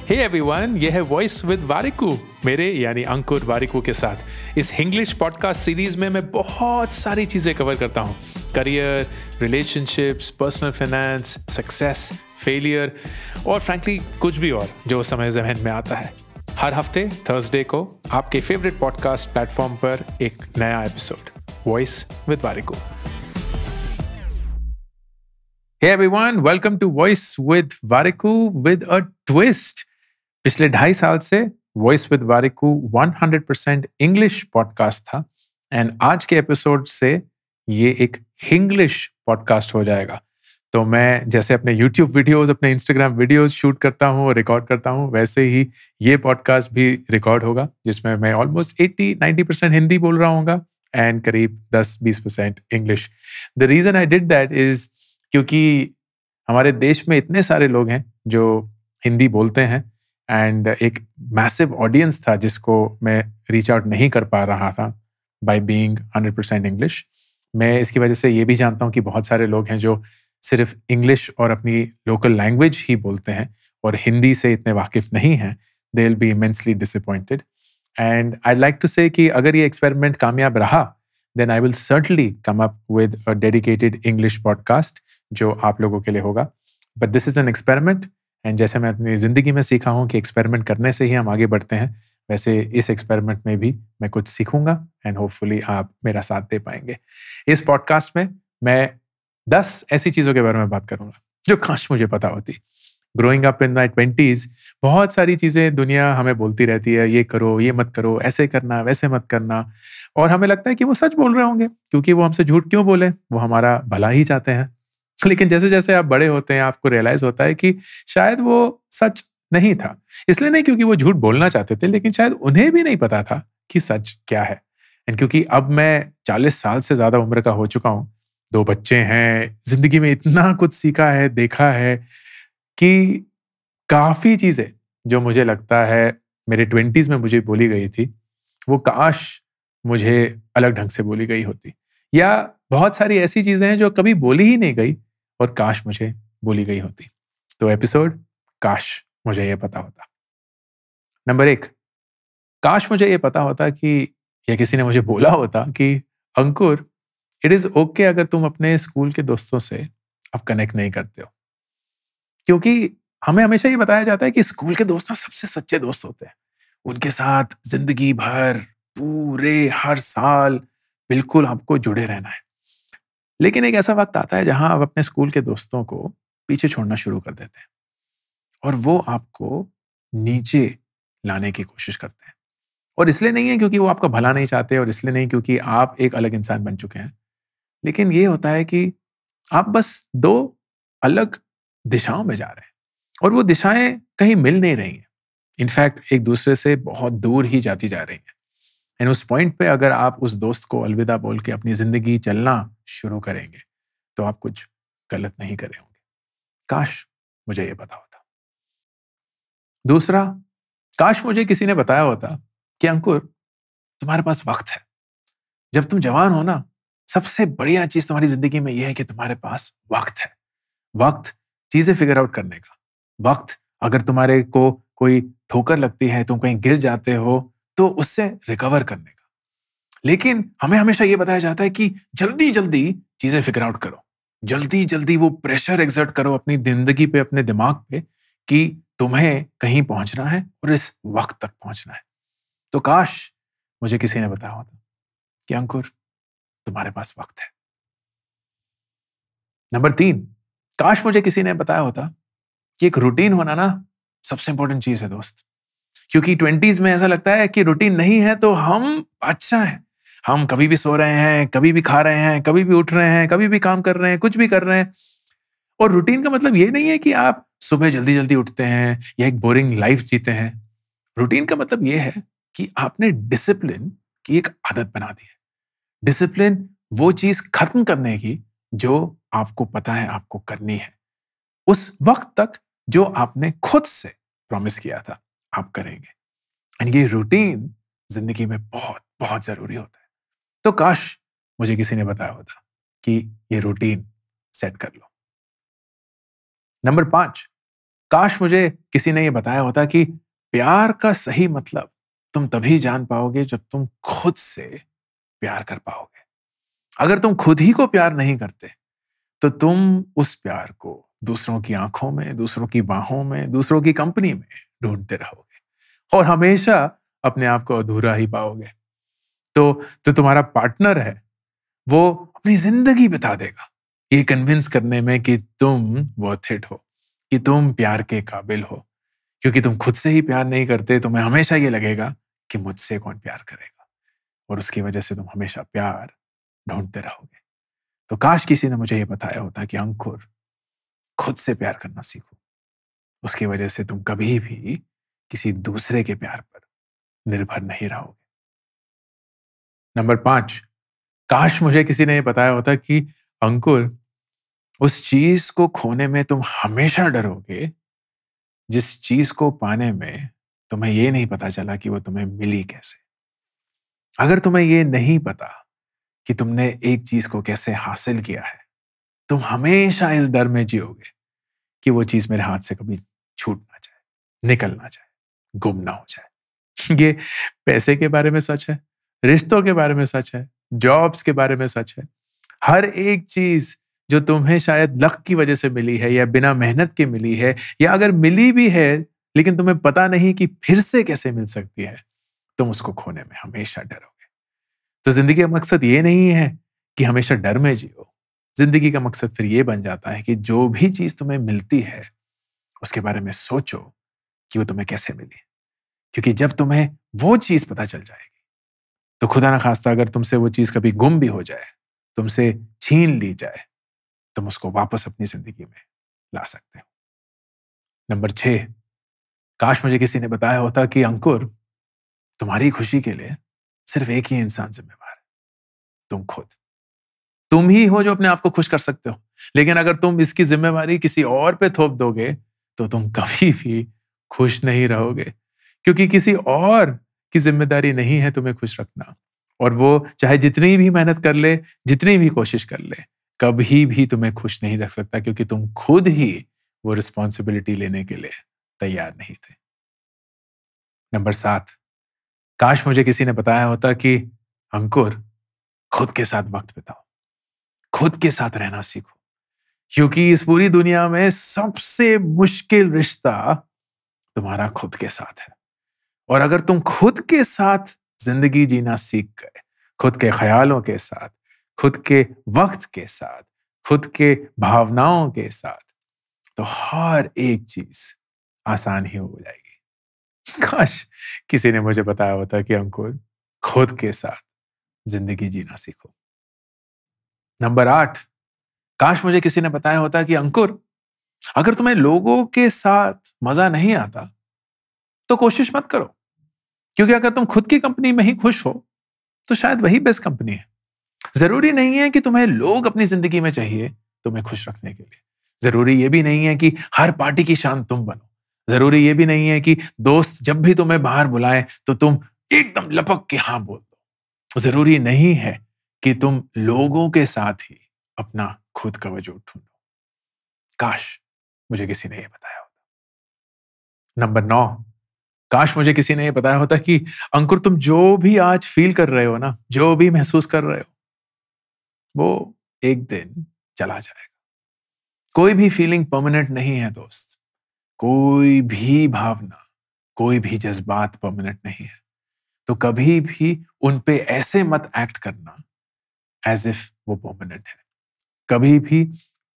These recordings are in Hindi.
हे एवरीवन, ये है वॉइस विद वारिकू, मेरे यानी अंकुर वारिकू के साथ। इस इंग्लिश पॉडकास्ट सीरीज में मैं बहुत सारी चीज़ें कवर करता हूँ। Career, relationships, personal finance, success, failure और फ्रैंकली कुछ भी और जो उस समय ज़हन में आता है। हर हफ्ते थर्सडे को आपके फेवरेट पॉडकास्ट प्लेटफॉर्म पर एक नया episode, voice with Warikoo. Hey everyone, welcome to Voice with Variku with a twist. पिछले 2.5 साल से Voice with Variku 100% English podcast था एंड आज के एपिसोड से ये एक हिंग्लिश पॉडकास्ट हो जाएगा। तो मैं जैसे अपने YouTube वीडियोस, अपने Instagram वीडियोस शूट करता हूँ और रिकॉर्ड करता हूँ, वैसे ही ये पॉडकास्ट भी रिकॉर्ड होगा जिसमें मैं ऑलमोस्ट 80-90% हिंदी बोल रहा हूँगा एंड करीब 10-20% English. The reason I did that is क्योंकि हमारे देश में इतने सारे लोग हैं जो हिंदी बोलते हैं एंड एक मैसिव ऑडियंस था जिसको मैं रीच आउट नहीं कर पा रहा था बाय बीइंग 100% इंग्लिश। मैं इसकी वजह से ये भी जानता हूँ कि बहुत सारे लोग हैं जो सिर्फ इंग्लिश और अपनी लोकल लैंग्वेज ही बोलते हैं और हिंदी से इतने वाकिफ नहीं हैं। They will be immensely disappointed and I'd like to say कि अगर ये एक्सपेरिमेंट कामयाब रहा then I will certainly come up with a dedicated English podcast जो आप लोगों के लिए होगा। But this is an experiment and जैसे मैं अपनी ज़िंदगी में सीखा हूँ कि एक्सपेरिमेंट करने से ही हम आगे बढ़ते हैं, वैसे इस एक्सपेरिमेंट में भी मैं कुछ सीखूंगा एंड होपफुली आप मेरा साथ दे पाएंगे। इस पॉडकास्ट में मैं 10 ऐसी चीज़ों के बारे में बात करूंगा जो काश मुझे पता होती। Growing up in my 20s बहुत सारी चीज़ें दुनिया हमें बोलती रहती है, ये करो, ये मत करो, ऐसे करना, वैसे मत करना, और हमें लगता है कि वो सच बोल रहे होंगे क्योंकि वो हमसे झूठ क्यों बोले, वो हमारा भला ही चाहते हैं। लेकिन जैसे जैसे आप बड़े होते हैं आपको रियलाइज होता है कि शायद वो सच नहीं था। इसलिए नहीं क्योंकि वो झूठ बोलना चाहते थे, लेकिन शायद उन्हें भी नहीं पता था कि सच क्या है। एंड क्योंकि अब मैं 40 साल से ज़्यादा उम्र का हो चुका हूँ, 2 बच्चे हैं, जिंदगी में इतना कुछ सीखा है, देखा है कि काफ़ी चीज़ें जो मुझे लगता है मेरे 20s में मुझे बोली गई थी, वो काश मुझे अलग ढंग से बोली गई होती, या बहुत सारी ऐसी चीज़ें हैं जो कभी बोली ही नहीं गई और काश मुझे बोली गई होती। तो एपिसोड काश मुझे ये पता होता। नंबर 1, काश मुझे ये पता होता कि या किसी ने मुझे बोला होता कि अंकुर, इट इज़ ओके अगर तुम अपने स्कूल के दोस्तों से अब कनेक्ट नहीं करते हो, क्योंकि हमें हमेशा ये बताया जाता है कि स्कूल के दोस्त सबसे सच्चे दोस्त होते हैं, उनके साथ जिंदगी भर, पूरे हर साल बिल्कुल आपको जुड़े रहना है। लेकिन एक ऐसा वक्त आता है जहां आप अपने स्कूल के दोस्तों को पीछे छोड़ना शुरू कर देते हैं और वो आपको नीचे लाने की कोशिश करते हैं। और इसलिए नहीं है क्योंकि वो आपका भला नहीं चाहते और इसलिए नहीं क्योंकि आप एक अलग इंसान बन चुके हैं, लेकिन ये होता है कि आप बस 2 अलग दिशाओं में जा रहे हैं और वो दिशाएं कहीं मिल नहीं रही हैं। इनफैक्ट एक दूसरे से बहुत दूर ही जाती जा रही हैं। एंड उस पॉइंट पे अगर आप उस दोस्त को अलविदा बोल के अपनी जिंदगी चलना शुरू करेंगे तो आप कुछ गलत नहीं करे होंगे। काश मुझे ये पता होता। दूसरा, काश मुझे किसी ने बताया होता कि अंकुर, तुम्हारे पास वक्त है। जब तुम जवान हो ना, सबसे बढ़िया चीज तुम्हारी जिंदगी में यह है कि तुम्हारे पास वक्त है। वक्त चीजें फिगर आउट करने का, वक्त अगर तुम्हारे को कोई ठोकर लगती है, तुम कहीं गिर जाते हो, तो उससे रिकवर करने का। लेकिन हमें हमेशा यह बताया जाता है कि जल्दी जल्दी चीजें फिगर आउट करो, जल्दी जल्दी वो प्रेशर एक्सर्ट करो अपनी जिंदगी पे, अपने दिमाग पे, कि तुम्हें कहीं पहुंचना है और इस वक्त तक पहुंचना है। तो काश मुझे किसी ने बताया होता कि अंकुर, तुम्हारे पास वक्त है। नंबर 3, काश मुझे किसी ने बताया होता कि एक रूटीन होना ना सबसे इंपॉर्टेंट चीज है दोस्त। क्योंकि 20s में ऐसा लगता है कि रूटीन नहीं है तो हम अच्छा है, हम कभी भी सो रहे हैं, कभी भी खा रहे हैं, कभी भी उठ रहे हैं, कभी भी काम कर रहे हैं, कुछ भी कर रहे हैं। और रूटीन का मतलब ये नहीं है कि आप सुबह जल्दी जल्दी उठते हैं या एक बोरिंग लाइफ जीते हैं। रूटीन का मतलब ये है कि आपने डिसिप्लिन की एक आदत बना दी है। डिसिप्लिन वो चीज खत्म करने की जो आपको पता है आपको करनी है, उस वक्त तक जो आपने खुद से प्रॉमिस किया था आप करेंगे। एंड ये रूटीन जिंदगी में बहुत बहुत जरूरी होता है। तो काश मुझे किसी ने बताया होता कि ये रूटीन सेट कर लो। नंबर 5, काश मुझे किसी ने ये बताया होता कि प्यार का सही मतलब तुम तभी जान पाओगे जब तुम खुद से प्यार कर पाओगे। अगर तुम खुद ही को प्यार नहीं करते तो तुम उस प्यार को दूसरों की आंखों में, दूसरों की बाहों में, दूसरों की कंपनी में ढूंढते रहोगे और हमेशा अपने आप को अधूरा ही पाओगे। तो तुम्हारा पार्टनर है वो अपनी जिंदगी बिता देगा ये कन्विंस करने में कि तुम वर्थ इट हो, कि तुम प्यार के काबिल हो। क्योंकि तुम खुद से ही प्यार नहीं करते, तुम्हें हमेशा ये लगेगा कि मुझसे कौन प्यार करेगा, और उसकी वजह से तुम हमेशा प्यार ढूंढते रहोगे। तो काश किसी ने मुझे ये बताया होता कि अंकुर, खुद से प्यार करना सीखो, उसकी वजह से तुम कभी भी किसी दूसरे के प्यार पर निर्भर नहीं रहोगे। नंबर 5, काश मुझे किसी ने ये बताया होता कि अंकुर, उस चीज को खोने में तुम हमेशा डरोगे जिस चीज को पाने में तुम्हें ये नहीं पता चला कि वो तुम्हें मिली कैसे। अगर तुम्हें ये नहीं पता कि तुमने एक चीज को कैसे हासिल किया है, तुम हमेशा इस डर में जियोगे कि वो चीज मेरे हाथ से कभी छूट ना जाए, निकल ना जाए, गुम ना हो जाए। ये पैसे के बारे में सच है, रिश्तों के बारे में सच है, जॉब्स के बारे में सच है। हर एक चीज जो तुम्हें शायद लक की वजह से मिली है या बिना मेहनत के मिली है, या अगर मिली भी है लेकिन तुम्हें पता नहीं कि फिर से कैसे मिल सकती है, तुम उसको खोने में हमेशा डरोगे। तो जिंदगी का मकसद ये नहीं है कि हमेशा डर में जियो। जिंदगी का मकसद फिर ये बन जाता है कि जो भी चीज तुम्हें मिलती है उसके बारे में सोचो कि वो तुम्हें कैसे मिली। क्योंकि जब तुम्हें वो चीज पता चल जाएगी तो खुदा ना खास्ता अगर तुमसे वो चीज कभी गुम भी हो जाए, तुमसे छीन ली जाए, तुम उसको वापस अपनी जिंदगी में ला सकते हो। नंबर 6, काश मुझे किसी ने बताया होता कि अंकुर, तुम्हारी खुशी के लिए सिर्फ एक ही इंसान जिम्मेवार है, तुम खुद। तुम ही हो जो अपने आप को खुश कर सकते हो, लेकिन अगर तुम इसकी जिम्मेवारी किसी और पे थोप दोगे तो तुम कभी भी खुश नहीं रहोगे। क्योंकि किसी और की जिम्मेदारी नहीं है तुम्हें खुश रखना, और वो चाहे जितनी भी मेहनत कर ले, जितनी भी कोशिश कर ले, कभी भी तुम्हें खुश नहीं रख सकता, क्योंकि तुम खुद ही वो रिस्पॉन्सिबिलिटी लेने के लिए तैयार नहीं थे। नंबर 7, काश मुझे किसी ने बताया होता कि अंकुर, खुद के साथ वक्त बिताओ, खुद के साथ रहना सीखो। क्योंकि इस पूरी दुनिया में सबसे मुश्किल रिश्ता तुम्हारा खुद के साथ है। और अगर तुम खुद के साथ जिंदगी जीना सीख गए, खुद के ख्यालों के साथ, खुद के वक्त के साथ, खुद के भावनाओं के साथ, तो हर एक चीज आसान ही हो जाएगी। काश किसी ने मुझे बताया होता कि अंकुर, खुद के साथ जिंदगी जीना सीखो। नंबर 8, काश मुझे किसी ने बताया होता कि अंकुर, अगर तुम्हें लोगों के साथ मजा नहीं आता तो कोशिश मत करो। क्योंकि अगर तुम खुद की कंपनी में ही खुश हो तो शायद वही बेस्ट कंपनी है। जरूरी नहीं है कि तुम्हें लोग अपनी जिंदगी में चाहिए तुम्हें खुश रखने के लिए। जरूरी ये भी नहीं है कि हर पार्टी की शान तुम बनो। जरूरी ये भी नहीं है कि दोस्त जब भी तुम्हें बाहर बुलाएं तो तुम एकदम लपक के हाँ बोल दो। जरूरी नहीं है कि तुम लोगों के साथ ही अपना खुद का वजूद ढूंढो। काश मुझे किसी ने यह बताया होता। नंबर 9, काश मुझे किसी ने यह बताया होता कि अंकुर, तुम जो भी आज फील कर रहे हो ना, जो भी महसूस कर रहे हो, वो एक दिन चला जाएगा। कोई भी फीलिंग परमानेंट नहीं है दोस्त। कोई भी भावना, कोई भी जज्बात परमानेंट नहीं है। तो कभी भी उन पे ऐसे मत एक्ट करना एज इफ वो परमानेंट है। कभी भी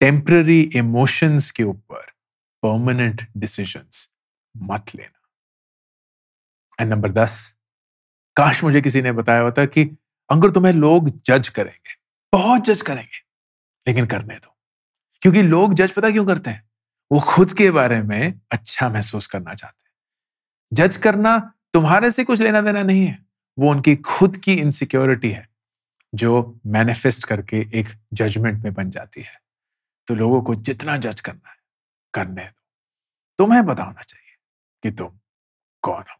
टेम्पररी इमोशंस के ऊपर परमानेंट डिसीजंस मत लेना। एंड नंबर 10, काश मुझे किसी ने बताया होता कि अंकुर, तुम्हें लोग जज करेंगे, बहुत जज करेंगे, लेकिन करने दो। क्योंकि लोग जज पता क्यों करते हैं? वो खुद के बारे में अच्छा महसूस करना चाहते हैं। जज करना तुम्हारे से कुछ लेना देना नहीं है, वो उनकी खुद की इनसिक्योरिटी है जो मैनिफेस्ट करके एक जजमेंट में बन जाती है। तो लोगों को जितना जज करना है करने दो। तुम्हें पता होना चाहिए कि तुम कौन हो।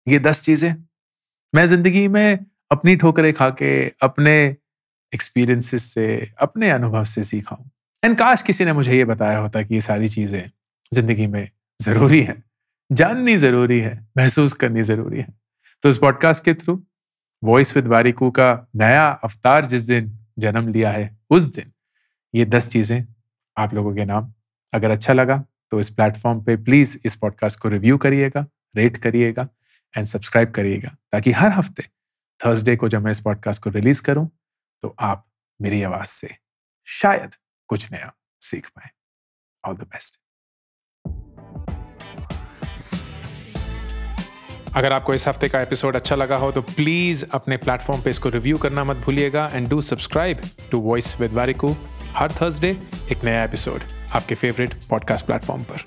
ये 10 चीजें मैं जिंदगी में अपनी ठोकरें खा के, अपने एक्सपीरियंसेस से, अपने अनुभव से सीखा हूं। एंड काश किसी ने मुझे ये बताया होता कि ये सारी चीजें जिंदगी में जरूरी है, जाननी जरूरी है, महसूस करनी जरूरी है। तो इस पॉडकास्ट के थ्रू वॉइस विद वारिकू का नया अवतार जिस दिन जन्म लिया है, उस दिन ये 10 चीजें आप लोगों के नाम। अगर अच्छा लगा तो इस प्लेटफॉर्म पे प्लीज इस पॉडकास्ट को रिव्यू करिएगा, रेट करिएगा एंड सब्सक्राइब करिएगा, ताकि हर हफ्ते थर्सडे को जब मैं इस पॉडकास्ट को रिलीज करूं तो आप मेरी आवाज से शायद कुछ नया सीख पाए। All the best. अगर आपको इस हफ्ते का एपिसोड अच्छा लगा हो तो प्लीज अपने प्लेटफॉर्म पे इसको रिव्यू करना मत भूलिएगा and do subscribe to voice with Warikoo. हर थर्सडे एक नया एपिसोड आपके फेवरेट पॉडकास्ट प्लेटफॉर्म पर।